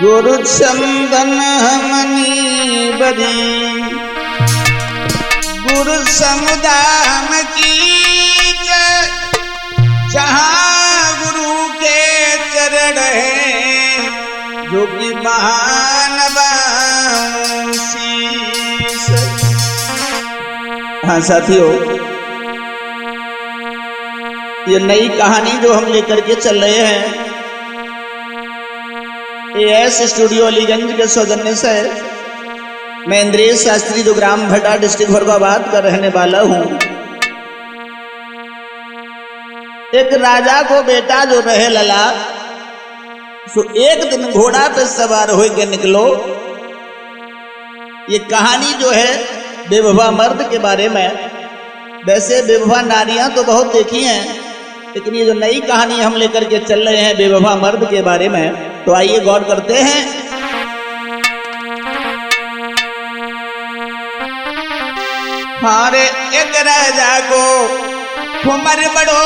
गुरु चंदन हमनी बरी गुरु समुदाम की जहाँ गुरु के चरण है जो कि महान शीस। हाँ साथियों, ये नई कहानी जो हम लेकर के चल रहे हैं एएस स्टूडियो अलीगंज के सौजन्य से मैं इंद्रेश शास्त्री जो ग्राम भटा डिस्ट्रिक्ट फरुखाबाद का रहने वाला हूँ। एक राजा को बेटा जो रहे लला सो एक दिन घोड़ा पे सवार हो के निकलो। ये कहानी जो है बेवफा मर्द के बारे में, वैसे बेवफा नारियां तो बहुत देखी हैं, लेकिन ये जो नई कहानी हम लेकर के चल रहे हैं बेवफा मर्द के बारे में, तो आइए गौर करते हैं। हमारे एक राजा को उम्र बड़ो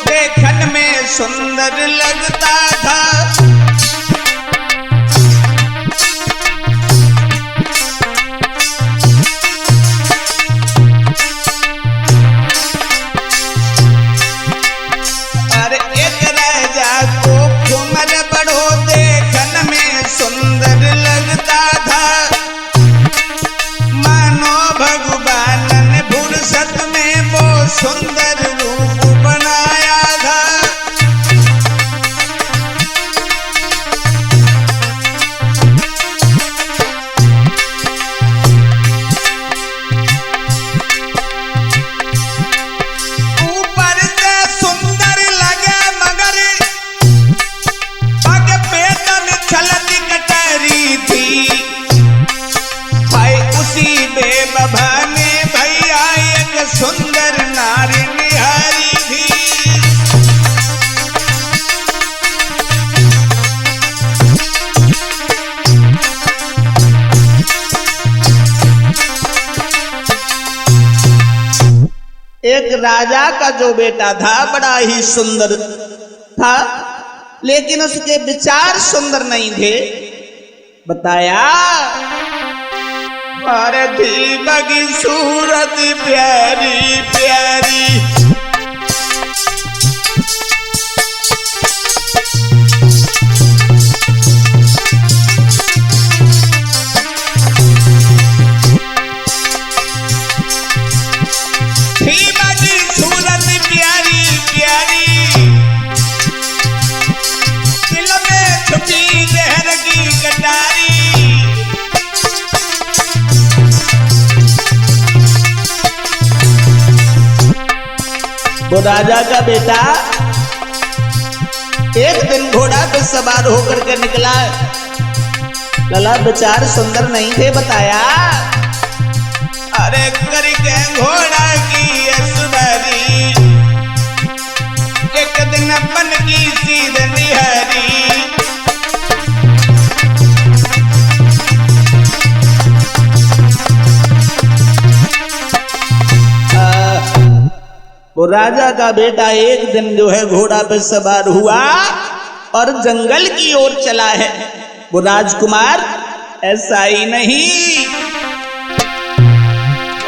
देखन में सुंदर लगता था। अरे एक राजा को उम्र बड़ो देखन में सुंदर लगता था। मानो भगवान ने फुर्सत में वो सुंदर रूप बनाया था। ऊपर से सुंदर लगे मगर पग पेट में छलनी कटरी थी। भाई उसी बेवफा ने भैया एक सुंदर नारी निहारी थी। एक राजा का जो बेटा था बड़ा ही सुंदर था, लेकिन उसके विचार सुंदर नहीं थे। बताया अरे थी बगी सूरत प्यारी प्यारी। थी बगी सूरत प्यारी प्यारी, दिल में छुपी जहर की कटारी। वो राजा का बेटा एक दिन घोड़ा पे सवार होकर के निकला। लला विचार सुंदर नहीं थे। बताया अरे करके घोड़ा की सवारी एक दिन अपन की सीध निहारी। वो राजा का बेटा एक दिन जो है घोड़ा पे सवार हुआ और जंगल की ओर चला है। वो राजकुमार ऐसा ही नहीं,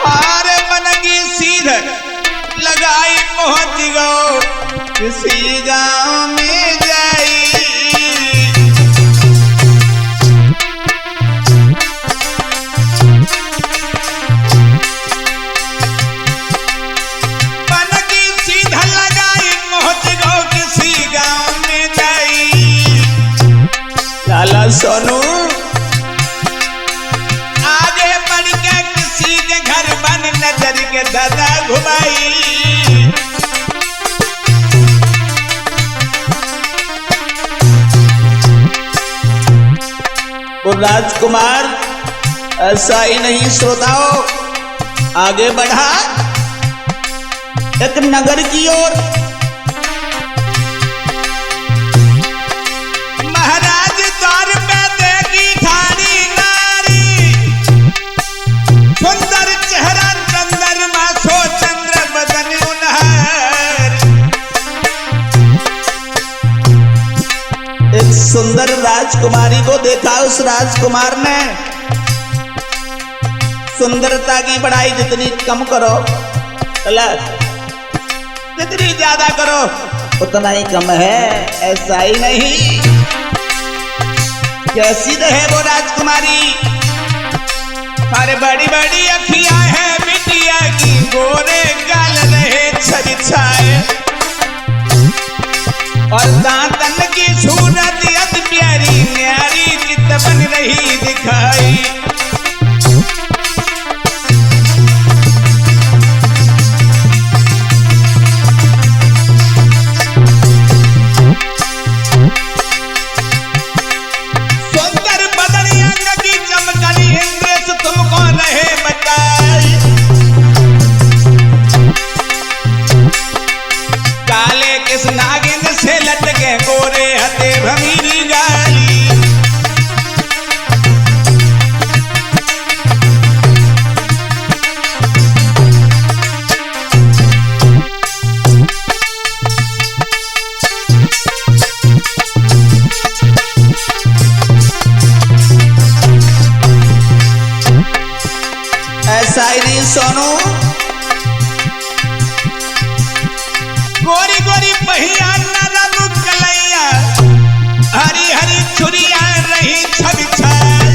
अरे मन की सीध लगाई पहुंच गो किसी गांव में जाई। लाला सोनू आगे बढ़ के किसी के घर बन नजर के दादा घुमाई। वो राजकुमार ऐसा ही नहीं श्रोताओ आगे बढ़ा एक नगर की ओर। सुंदर चेहरा चंद्रमा सो चंद्र बदन उन्हार। सुंदर राजकुमारी को देखा। उस राजकुमार ने सुंदरता की बड़ाई जितनी कम करो, जितनी ज्यादा करो उतना ही कम है। ऐसा ही नहीं, कैसी रहे वो राजकुमारी। अरे बड़ी बड़ी अखियां हैं बिटिया की, गोरे गाल रहे छवि छाए, और दांतन की सूरत अति प्यारी न्यारी चित बन रही दिखाई। सुंदर बदन अंग की चमकनी इंद्रेश तुमको रहे बताई। काले किस नागिन से लटके गोरे हते भमीरी गाली। ऐसा ही नहीं सोनू, गोरी गोरी पहिया नरम कलैया, हरी हरी छुरिया रही छवि छाई।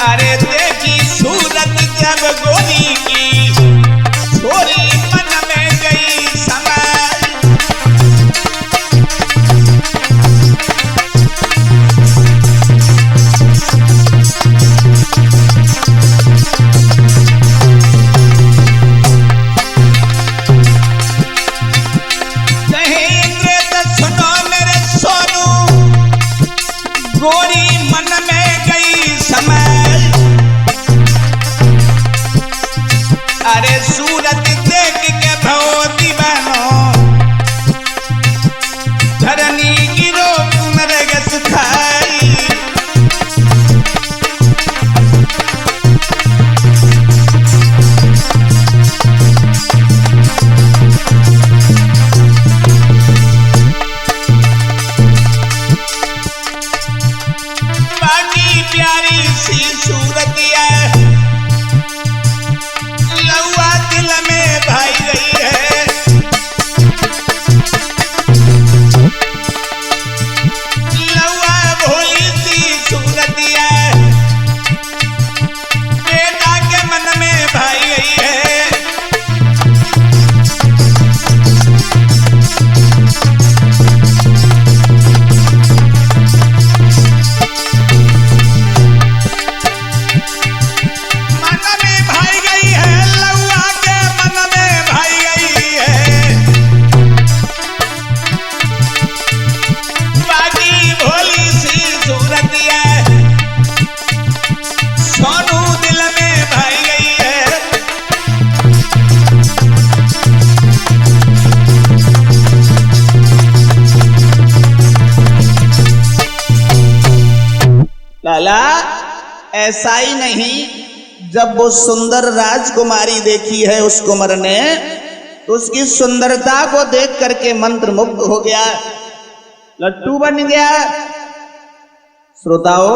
अरे देखी सूरत जब गोरी की, छोरी मन में गई समय। गोरी मन में गई समय। अरे सूरत देख के भो दीवानो, धरनी गिरो मरग सुखाई। प्यारी सी सूरतिया लौआ दिल में भाई गई है। लौआ भोली सी सूरतिया बेटा के मन में भाई गई है। लाला ऐसा ही नहीं, जब वो सुंदर राजकुमारी देखी है उस कुंवर ने, तो उसकी सुंदरता को देख करके मंत्र मुग्ध हो गया, लट्टू बन गया। श्रोताओं,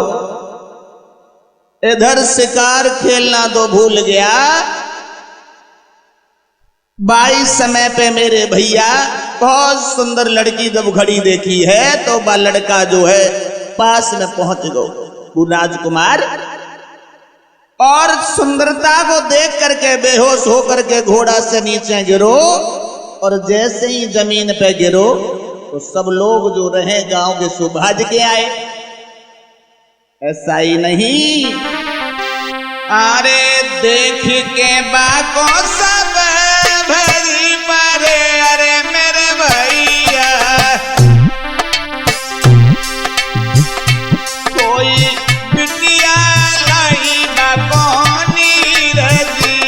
इधर शिकार खेलना तो भूल गया, बाई समय पे मेरे भैया बहुत सुंदर लड़की जब खड़ी देखी है तो वह लड़का जो है पास में पहुंच गो वो राजकुमार, और सुंदरता को देख करके बेहोश होकर के घोड़ा से नीचे गिरो, और जैसे ही जमीन पे गिरो तो सब लोग जो रहे गांव के सो भाज के आए। ऐसा ही नहीं, अरे देख के बाको सब भरी मारे, अरे मेरे भैया कोई बिटिया लाई बाकोनी रजी।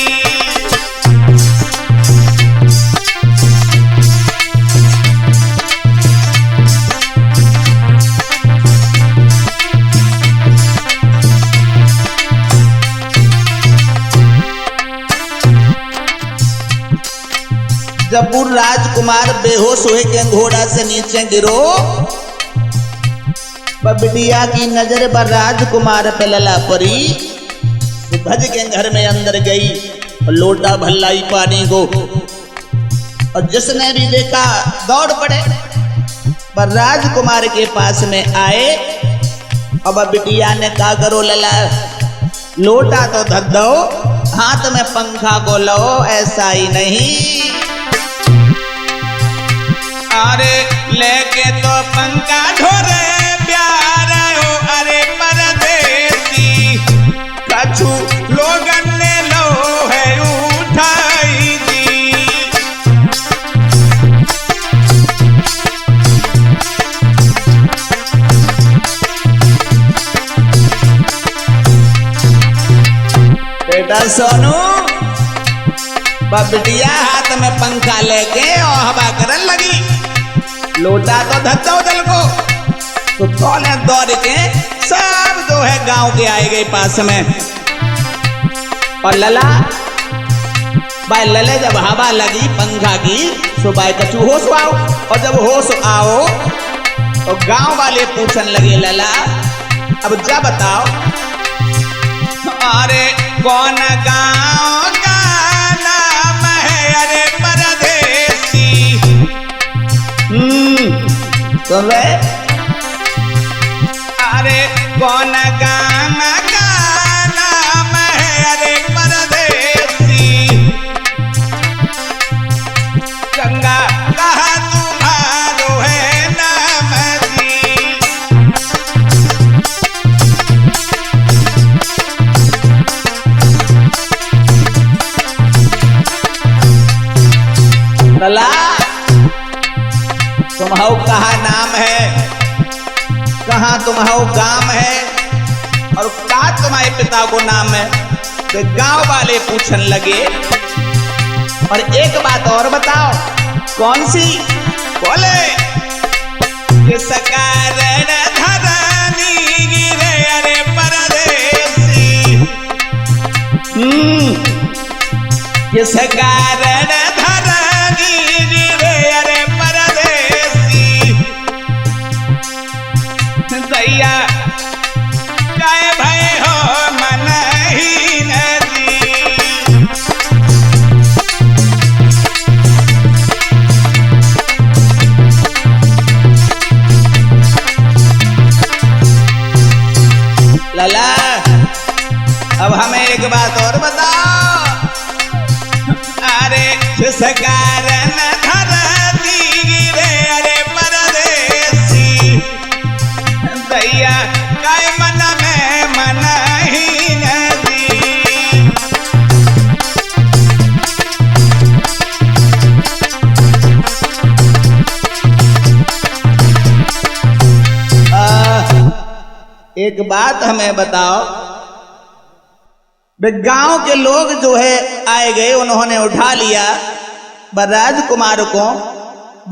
राजकुमार बेहोश हुए के घोड़ा से नीचे गिरो। बिटिया की नजर पर राजकुमार पे लला पड़ी, भज के घर में अंदर गई और लोटा भल्लाई पानी को, और जिसने भी देखा दौड़ पड़े। पर राजकुमार के पास में आए। अब बिटिया ने कहा करो लला, लोटा तो धर दो, हाथ में पंखा को लो, ऐसा ही नहीं। अरे लेके तो पंखा ढोरे प्यारा हो, अरे परदेसी कछु लोगन ने लो है उठाई जी। बेटा सोनू, बिटिया हाथ में पंखा लेके और हवा करन लगी, लोटा तो धत्ता जल को। तो तौले दौड़ के सब जो है गांव के आए गए पास में। और लला भाई लले जब हवा लगी पंखा की, तो भाई कछु होश आओ। और जब होश आओ तो गांव वाले पूछन लगे लला अब जा बताओ, अरे कौन गाँव का नाम है, अरे परदेसी। सुन रहे? अरे कौन गाँव का नाम है, अरे परदेसी। गंगा कहा तुम्हारो है नाम जी। लला तुम्हारा कहा नाम है, कहाँ तुम्हारा गांव है, और का तुम्हारे पिता को नाम है? तो गांव वाले पूछन लगे। और एक बात और बताओ, कौन सी? बोले किस कारण धरनी गिरे, अरे परदेसी। किस कारण धरनी गिरे, अरे परदेसी। दैया काय भय हो मन ही नदी। लला अब हमें एक बात और बताओ, अरे किस कारण धरती गिरे, अरे परदेसी। दैया काय मन में मन ही नदी। एक बात हमें बताओ, गांव के लोग जो है आए गए, उन्होंने उठा लिया राजकुमार को।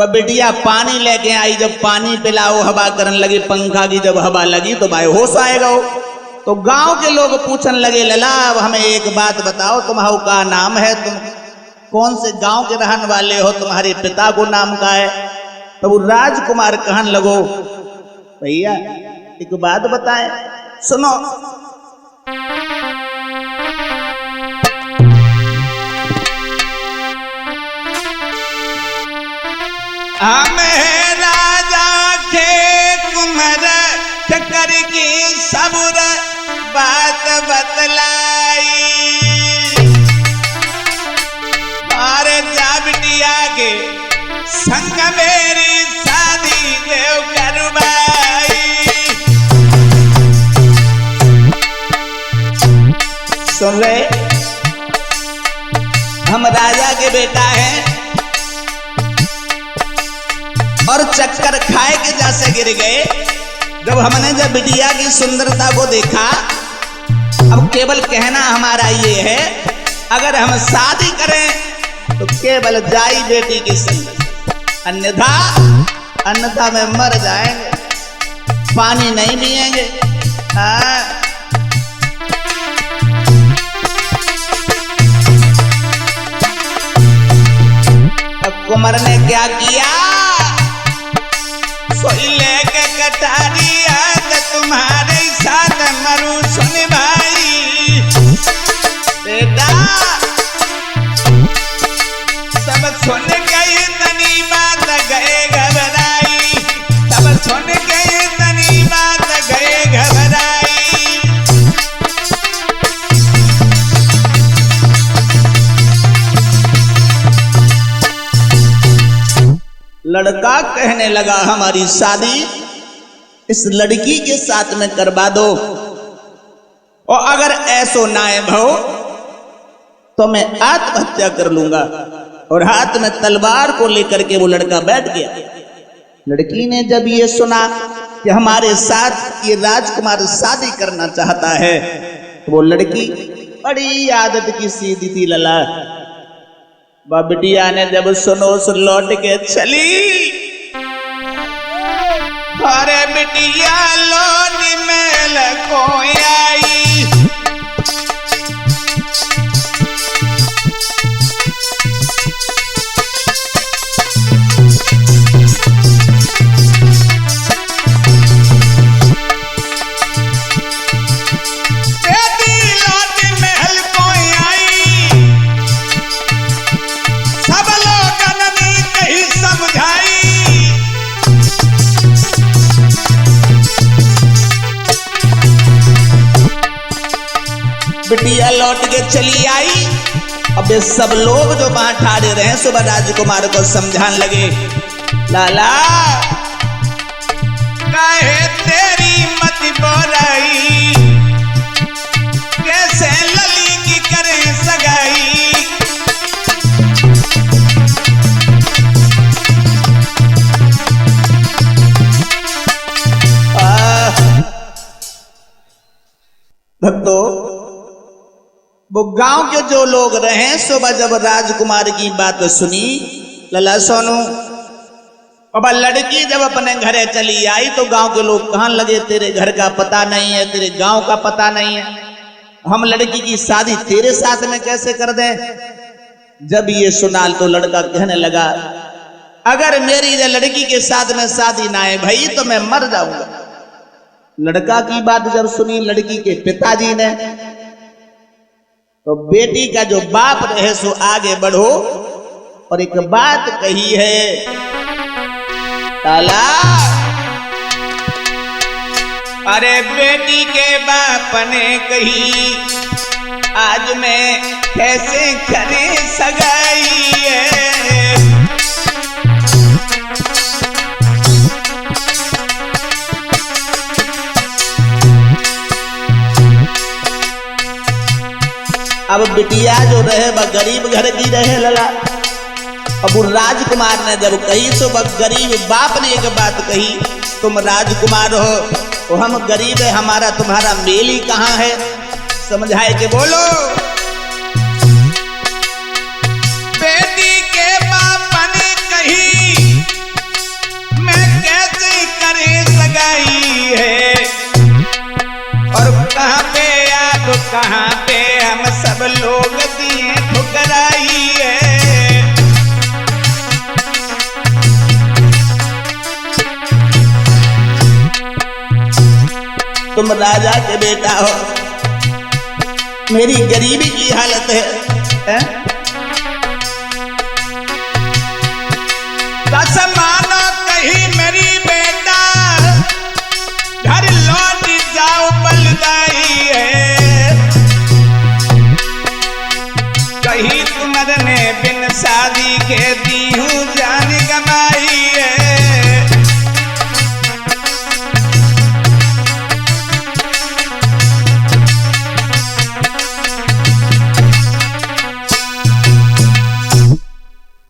बिटिया पानी लेके आई, जब पानी पिलाओ हवा करने लगी, पंखा की जब हवा लगी तो भाई होश आएगा। तो गांव के लोग पूछन लगे लला अब हमें एक बात बताओ, तुम्हारा का नाम है, तुम कौन से गांव के रहने वाले हो, तुम्हारे पिता को नाम का है? तो वो राजकुमार कहन लगो भैया एक बात बताएं, सुनो। हमें राजा के कुमर चक्कर की सबुर बात बतलाई। अरे जा बिटिया के संग मेरी शादी देव करवाई। सुन रहे? हम राजा के बेटा हैं और चक्कर खाए के जैसे गिर गए। जब हमने जब बिटिया की सुंदरता को देखा, अब केवल कहना हमारा ये है, अगर हम शादी करें तो केवल जाई बेटी की संग, अन्यथा में मर जाएंगे, पानी नहीं पिएंगे। अब कुंवर ने क्या किया, सोई लेके कटारिया तुम्हारे साथ मरू सुन भाई। बेटा सब सुन गई तनी बात गए घबराई, सब सुन गई तनी बात गए घबराई। लड़का कहने लगा हमारी शादी इस लड़की के साथ में करवा दो, और अगर ऐसो नायब हो तो मैं आत्महत्या कर लूंगा। और हाथ में तलवार को लेकर के वो लड़का बैठ गया। लड़की ने जब ये सुना कि हमारे साथ ये राजकुमार शादी करना चाहता है, तो वो लड़की बड़ी आदत की सीधी थी लला। बिटिया ने जब सुनो सुन लौट के चली, अरे बिटिया लौट मेल को आई, बिटिया लौट के चली आई। अब ये सब लोग जो वहां ठाड़े रहे सुबह राजकुमार को समझाने लगे, लाला काहे तेरी मत बोराई, कैसे लली की करे सगाई। भक्तों, वो गांव के जो लोग रहे सुबह जब राजकुमार की बात सुनी, लला सोनू, अब लड़की जब अपने घरे चली आई तो गांव के लोग कहने लगे तेरे घर का पता नहीं है, तेरे गांव का पता नहीं है, हम लड़की की शादी तेरे साथ में कैसे कर दें। जब ये सुना तो लड़का कहने लगा, अगर मेरी लड़की के साथ में शादी ना है भाई तो मैं मर जाऊंगा। लड़का की बात जब सुनी लड़की के पिताजी ने, तो बेटी का जो बाप रहे सो आगे बढ़ो और एक बात कही है, ताला अरे बेटी के बाप ने कही, आज मैं कैसे करे सगाई है। अब बिटिया जो रहे वह गरीब घर की रहे लला। अब वो राजकुमार ने जब कही तो वह गरीब बाप ने एक बात कही, तुम राजकुमार हो तो हम गरीब है, हमारा तुम्हारा मेल ही कहाँ है, समझाए के बोलो। बेटी के बाप ने कही, मैं कैसे करे सगाई है, और कहाँ पे आप कहाँ पे हम सब लोग दिए ठुकराई है। तुम राजा के बेटा हो, मेरी गरीबी की हालत है? बस मानो कहीं मेरी बेटा घर लौट जाओ बलदाई है, कहीं तुमने बिन शादी के दी हूँ जान गमाई है।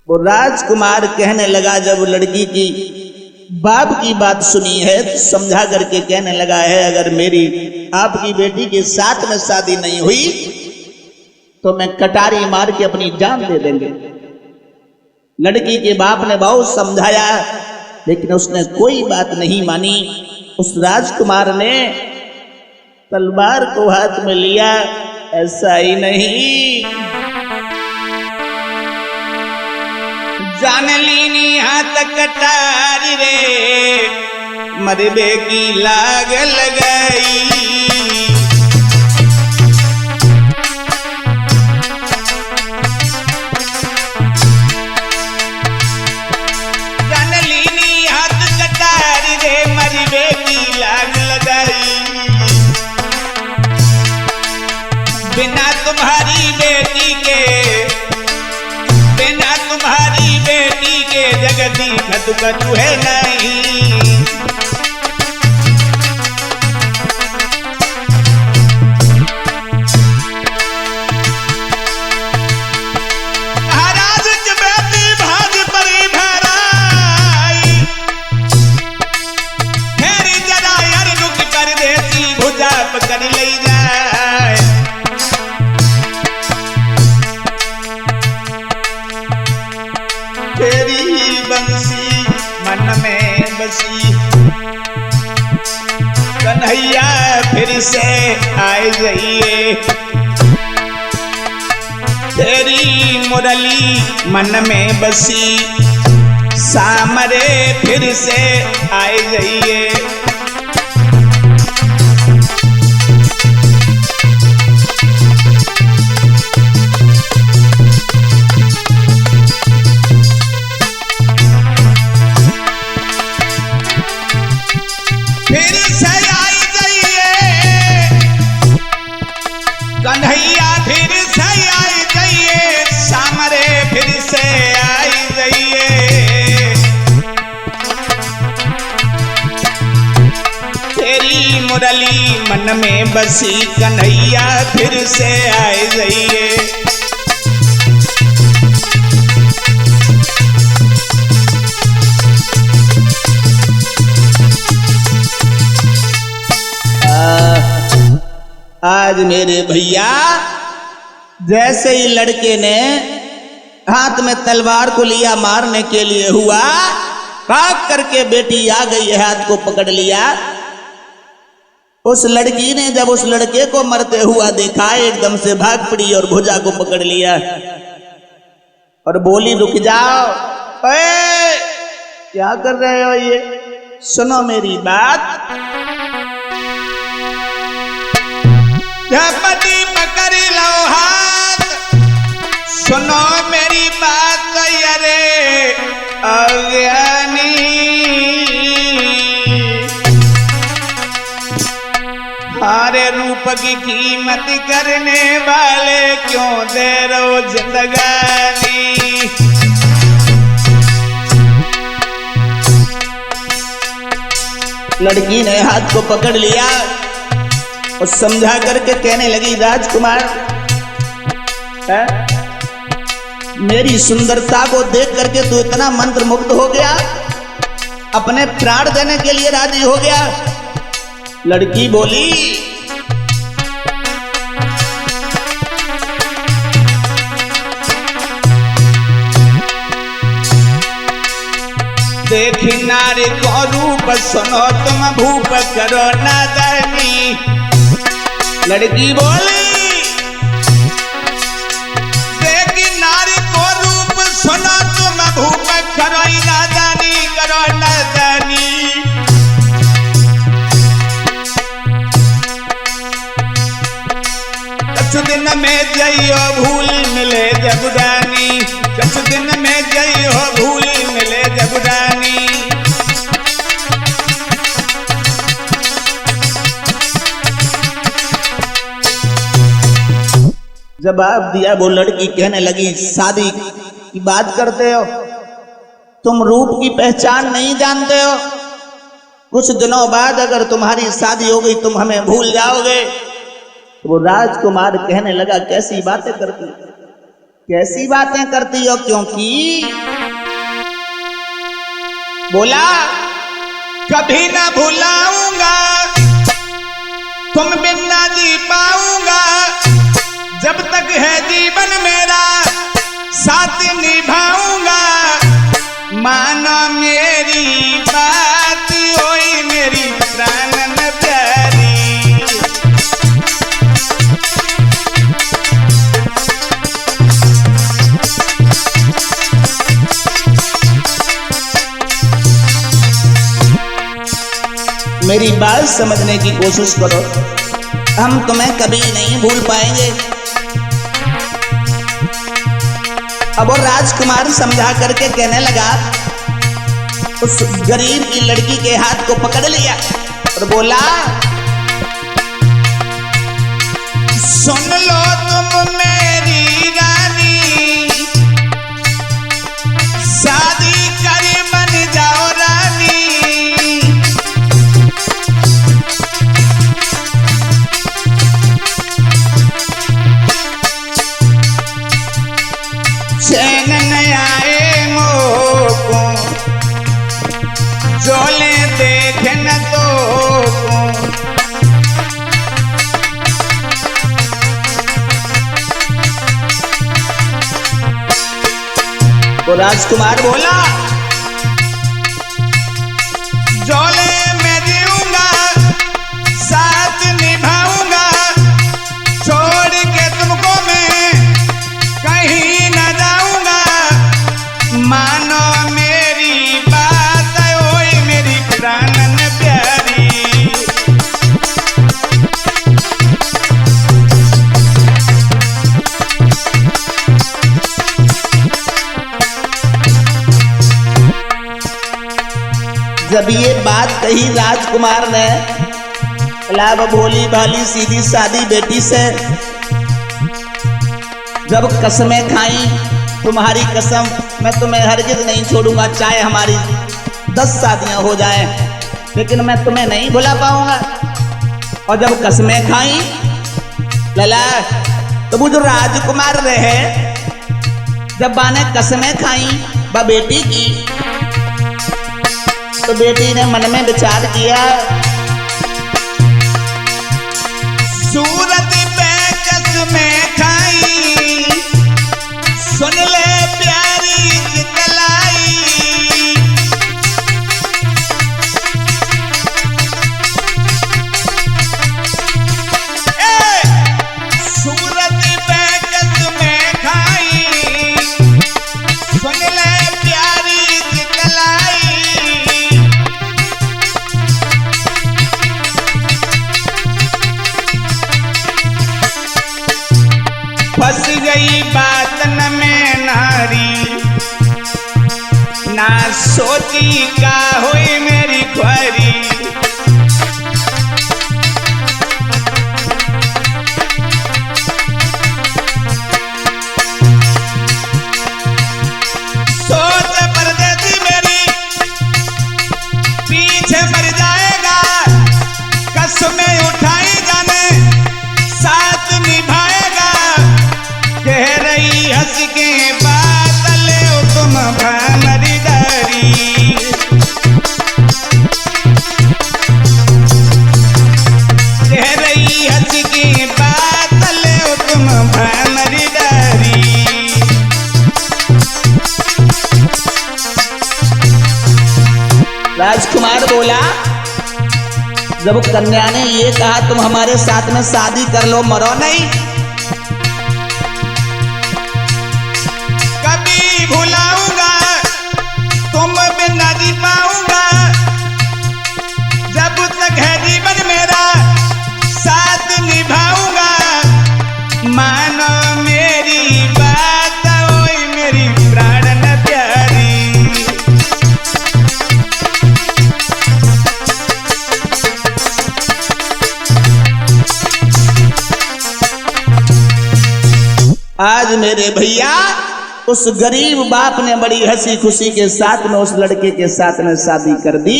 वो राजकुमार कहने लगा, जब लड़की की बाप की बात सुनी है तो समझा करके कहने लगा है, अगर मेरी आपकी बेटी के साथ में शादी नहीं हुई तो मैं कटारी मार के अपनी जान दे देंगे। लड़की के बाप ने बहुत समझाया लेकिन उसने कोई बात नहीं मानी। उस राजकुमार ने तलवार को हाथ में लिया, ऐसा ही नहीं, जान जान लीनी हाथ कटारी रे मरबे की लाग लगाई। जान लीनी हाथ कटारी रे मरबे की लाग लगाई। बिना तुम्हारी बेटी के जगती दुख है नहीं। महाराज बेटी भाग परी भराई फेरी जरा यार रुक कर देती भुजा पकड़ ले जाए। तेरी बंसी मन में बसी कन्हैया फिर से आए जाइए। तेरी मुरली मन में बसी सामरे फिर से आए जाइए। कन्हैया फिर से आई जाइए सामरे फिर से आई जाइए। तेरी मुरली मन में बसी कन्हैया फिर से आई जाइए। आज मेरे भैया जैसे ही लड़के ने हाथ में तलवार को लिया मारने के लिए हुआ, भाग करके बेटी आ गई है, हाथ को पकड़ लिया। उस लड़की ने जब उस लड़के को मरते हुआ देखा एकदम से भाग पड़ी और भुजा को पकड़ लिया और बोली रुक जाओ, क्या कर रहे हो, ये सुनो मेरी बात। पति पकड़ लो हाथ सुनो मेरी बात। अरे अज्ञानी हमारे रूप की कीमत करने वाले क्यों दे रहो जिंदगानी। लड़की ने हाथ को पकड़ लिया और समझा करके कहने लगी, राजकुमार है? मेरी सुंदरता को देख करके तू इतना मंत्र मुग्ध हो गया, अपने प्राण देने के लिए राजी हो गया। लड़की बोली, देखी नारी को रूप सुनो तुम भूप करो नादानी। लड़की बोली, देखी नारी को रूप सुनो तुम भूप करो नादानी, करो नादानी। कछु दिन में जइयो भूल मिले जगदानी, कछु दिन में जइयो भूल मिले जगदानी। जवाब दिया वो लड़की, कहने लगी, शादी की बात करते हो, तुम रूप की पहचान नहीं जानते हो। कुछ दिनों बाद अगर तुम्हारी शादी हो गई तुम हमें भूल जाओगे। तो वो राजकुमार कहने लगा, कैसी बातें करती, कैसी बातें करती हो, क्योंकि बोला कभी ना भुलाऊंगा तुम बिन ना जी पाऊंगा, जब तक है जीवन मेरा साथ निभाऊंगा। मानो मेरी बात होई मेरी प्राणन प्यारी। मेरी बात समझने की कोशिश करो, हम तुम्हें कभी नहीं भूल पाएंगे। अब वो राजकुमार समझा करके कहने लगा, उस गरीब की लड़की के हाथ को पकड़ लिया और बोला, सुन लो तुम मेरी रानी, शादी कर बन जाओ रानी। चैन न आए मोको, जोले देखे न तो तो राजकुमार बोला, जोले मैं जीऊंगा, साथ निभाऊंगा, छोड़ के तुमको मैं कहीं न जाऊंगा। मानो मेरी बात, ओए मेरी प्राणन प्यारी। जब ये बात कही राजकुमार ने, लाभ भोली भाली सीधी सादी बेटी से जब कसमें खाई, तुम्हारी कसम मैं तुम्हें हरगिज नहीं छोड़ूंगा, चाहे हमारी 10 शादियां हो जाएं, लेकिन मैं तुम्हें नहीं भुला पाऊंगा। और जब कसमें खाई लला, तो वो जो राजकुमार रहे, जब बाने कसमें खाई बा बेटी की, तो बेटी ने मन में विचार किया, सूरत पे कसमें खाई, सुन ले प्यारी जितलाई। सूरत पे कसमें खाई, सुन ले प्यारी जितलाई। फंस गई बात न में नारी, ना सोची का हुई मेरी ख्वारी। सोच परदेसी मेरी पीछे मर जाएगा, कसमें उठाई जाने साथ निभाएगा। कह रही हंस के बादल ओ तुम भामरी डरी। कह रही हंस के बादल ओ तुम भामरी डरी। राजकुमार बोला, जब कन्या ने ये कहा तुम हमारे साथ में शादी कर लो, मरो नहीं, कभी भुलाऊंगा तुम बिना जी पाऊंगा। जब तक है जीवन मेरा साथ निभाऊंगा। मानो मेरी बात, ओए मेरी प्राणन प्यारी। आज मेरे भैया उस गरीब बाप ने बड़ी हंसी खुशी के साथ में उस लड़के के साथ में शादी कर दी।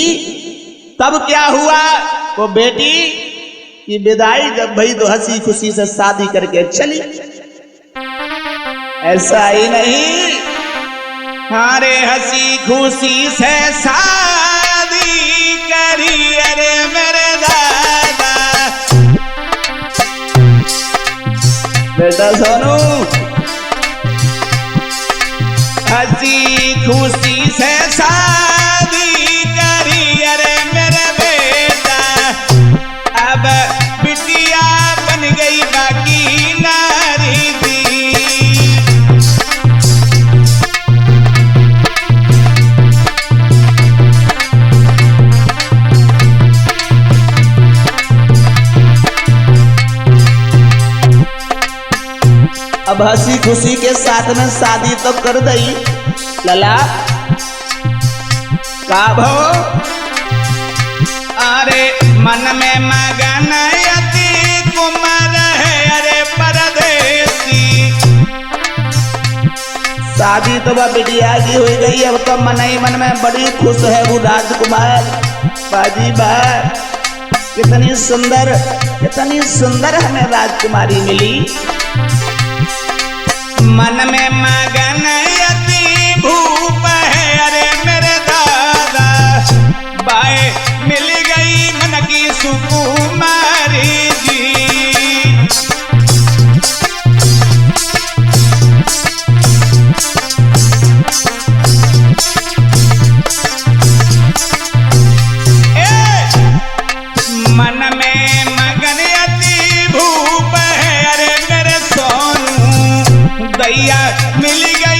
तब क्या हुआ, वो बेटी की विदाई जब भई तो हंसी खुशी से शादी करके चली। ऐसा ही नहीं, हारे हंसी खुशी से शादी करी, अरे मेरे दादा। बेटा सोनू, हंसी खुशी से शादी करी, अरे मेरे बेटा। अब बिटिया बन गई बाकी नारी थी। अब हंसी खुशी के साथ में शादी तो कर दई लला का भो। अरे मन में मगन यति कुमार है अरे परदेसी। शादी तो वह बिटिया की हो गई, अब तो मन ही मन में बड़ी खुश है वो राजकुमार। बाजी बा कितनी सुंदर हमें राजकुमारी मिली। मन में मगन यति भूप है अरे मेरे दादा। बाए मिल गई मन की सुकुमारी जी। मन में मगन यति भूप है अरे मेरे सोनू दैया मिल गई